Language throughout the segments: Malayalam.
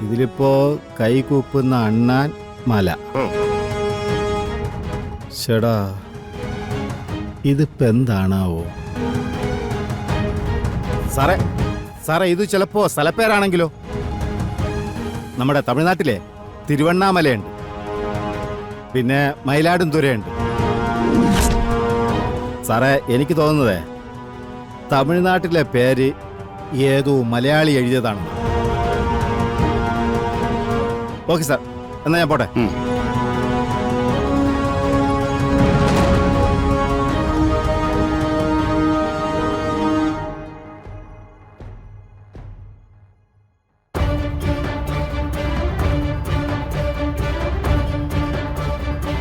ഇതിലിപ്പോ കൈകൂപ്പുന്ന അണ്ണാൻ മല. ചേടാ, ഇതിപ്പോ എന്താണാവോ? സാറേ സാറേ, ഇത് ചിലപ്പോ സ്ഥലപ്പേരാണെങ്കിലോ? നമ്മുടെ തമിഴ്നാട്ടിലെ തിരുവണ്ണാമലയുണ്ട്, പിന്നെ മയിലാടുംതുരയുണ്ട്. സാറേ, എനിക്ക് തോന്നുന്നത് തമിഴ്നാട്ടിലെ പേര് ഏതോ മലയാളി എഴുതിയതാണ്. ഓക്കെ സാർ, എന്നാ ഞാൻ പോട്ടെ.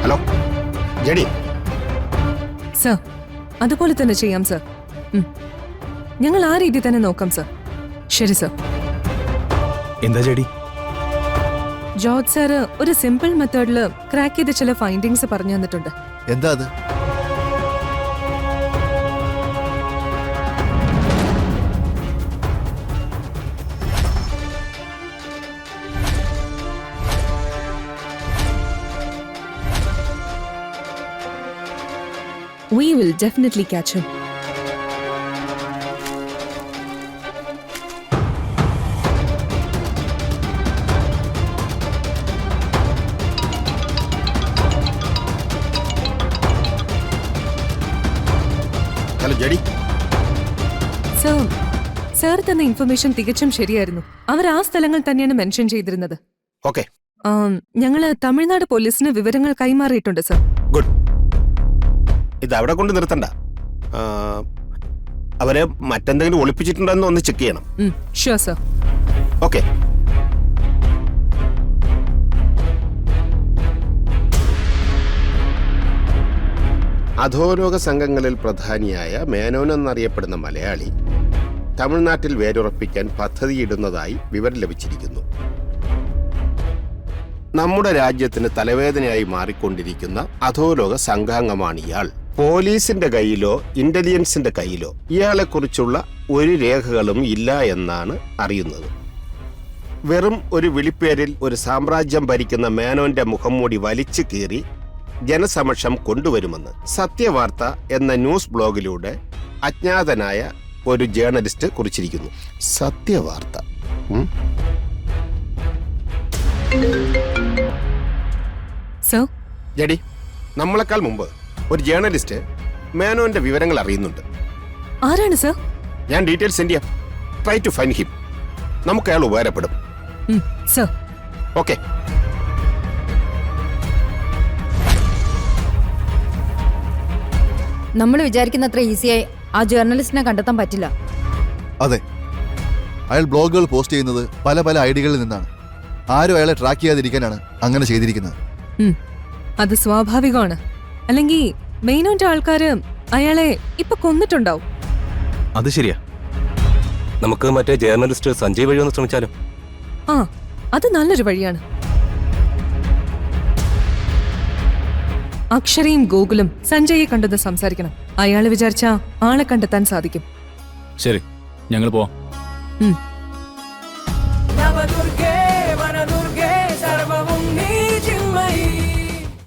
ഹലോ ജഡി. സർ, അതുപോലെ തന്നെ ചെയ്യാം സർ. ഞങ്ങൾ ആ രീതി തന്നെ നോക്കാം സർ. ശരി സർ. എന്താ ജഡി? ജോർജ് സാറ് ഒരു സിമ്പിൾ മെത്തേഡില് ക്രാക്ക് ചെയ്ത ചില ഫൈൻഡിങ്സ് പറഞ്ഞു തന്നിട്ടുണ്ട്. എന്താ അത്? We will definitely catch him. Hello ജഡി. സർ, സാർ തന്ന ഇൻഫർമേഷൻ തികച്ചും ശരിയായിരുന്നു. അവർ ആ സ്ഥലങ്ങൾ തന്നെയാണ് മെൻഷൻ ചെയ്തിരുന്നത്. ഓക്കെ, ഞങ്ങള് തമിഴ്നാട് പോലീസിന് വിവരങ്ങൾ കൈമാറിയിട്ടുണ്ട് സർ. ഗുഡ്. ഇത് അവിടെ കൊണ്ട് നിർത്തണ്ട. അവരെ മറ്റെന്തെങ്കിലും ഒളിപ്പിച്ചിട്ടുണ്ടെന്ന് ഒന്ന് ചെക്ക് ചെയ്യണം. Sure sir. ഓക്കെ. അധോലോക സംഘങ്ങളിൽ പ്രധാനിയായ മേനോൻ എന്നറിയപ്പെടുന്ന മലയാളി തമിഴ്നാട്ടിൽ വേരുറപ്പിക്കാൻ പദ്ധതിയിടുന്നതായി വിവരം ലഭിച്ചിരിക്കുന്നു. നമ്മുടെ രാജ്യത്തിന് തലവേദനയായി മാറിക്കൊണ്ടിരിക്കുന്ന അധോലോക സംഘാംഗമാണ് ഇയാൾ. പോലീസിന്റെ കയ്യിലോ ഇന്റലിജൻസിന്റെ കയ്യിലോ ഇയാളെക്കുറിച്ചുള്ള ഒരു രേഖകളും ഇല്ല എന്നാണ് അറിയുന്നത്. വെറും ഒരു വിളിപ്പേരിൽ ഒരു സാമ്രാജ്യം ഭരിക്കുന്ന മേനോന്റെ മുഖംമൂടി വലിച്ചു കീറി ജനസമക്ഷം കൊണ്ടുവരുമെന്ന് സത്യവാർത്ത എന്ന ന്യൂസ് ബ്ലോഗിലൂടെ അജ്ഞാതനായ ഒരു ജേർണലിസ്റ്റ് കുറിച്ചിരിക്കുന്നു. സത്യവാർത്ത. സർ, ജഡി, നമ്മളെക്കാൾ മുമ്പ് ഒരു ജേർണലിസ്റ്റ് മേനോന്റെ വിവരങ്ങൾ അറിയുന്നുണ്ട്. ആരാണ് സർ? ഞാൻ ഡീറ്റെയിൽസ് സെൻഡ് ചെയ്യാം. Try to find him. നമുക്ക് അയാൾ ഉപകാരപ്പെടും. സർ. ഓക്കെ. നമ്മൾ വിചാരിക്കുന്നത്ര ഈസിയായി ആ ജേർണലിസ്റ്റിനെ കണ്ടെത്താൻ പറ്റില്ല. അതെ, അയാൾ ബ്ലോഗുകൾ പോസ്റ്റ് ചെയ്യുന്നത് പല പല ഐഡികളിൽ നിന്നാണ്. ആരും അയാളെ ട്രാക്ക് ചെയ്യാതിരിക്കാനാണ് അങ്ങനെ ചെയ്തിരിക്കുന്നത്. അത് സ്വാഭാവികമാണ്. അല്ലെങ്കിൽ മെയിനോന്റെ ആൾക്കാര് അയാളെ ഇപ്പൊ കൊന്നിട്ടുണ്ടാവും. അത് ശരിയാ. നമുക്ക് മറ്റേ ജേർണലിസ്റ്റ് സഞ്ജയ് വഴി ഒന്ന് ശ്രമിച്ചാലോ? അത് നല്ലൊരു വഴിയാണ്. അക്ഷരയും ഗോകുലും സഞ്ജയെ കണ്ടത് സംസാരിക്കണം. അയാള് വിചാരിച്ച ആളെ കണ്ടെത്താൻ സാധിക്കും. ശരി, ഞങ്ങൾ പോവാം.